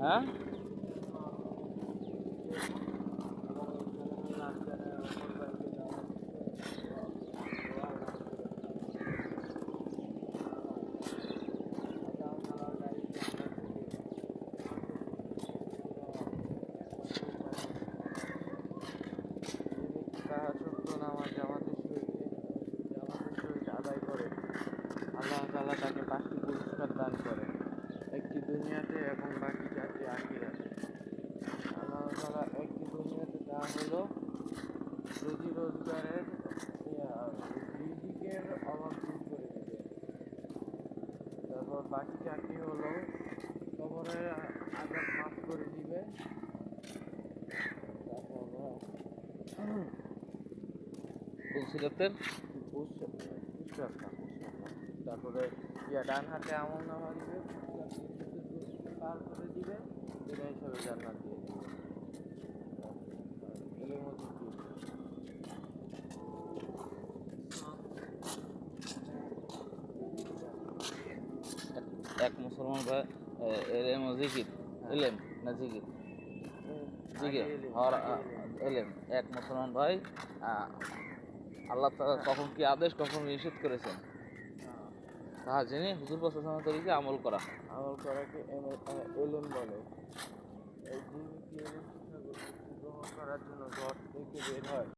হ্যাঁ আদায় করে আল্লাহ তাআলা তাকে 5টি পুরস্কার দান করে, একটি দুনিয়াতে এবং বাকি 4টি আখিরাতে। আল্লাহ তাআলা একটি দুনিয়াতে তা হলো রুজি রোজগারের রিজিকের অভাব দূর করে দিবে। তারপর বাকি 4টি হলো কবরের আযাব মাফ করে দিবে। বলছিলেন তারপরে ডান হাতে আমল নামা দিবে, পার করে দিবে, এটা হিসাবে জান্নাত দিয়ে দিবে। এক মুসলমান ভাই এলেম ও জিকির, এলেম না জিকির, জিকির এলেম। এক মুসলমান ভাই আল্লাহ তাআলা কখন কি আদেশ কখন নিষেধ করেছেন তাহা জেনে হুজুর প্রশাসনের তরিকে আমল করাকে এলেম বলে। এই গ্রহণ করার জন্য ঘর থেকে বের হয়।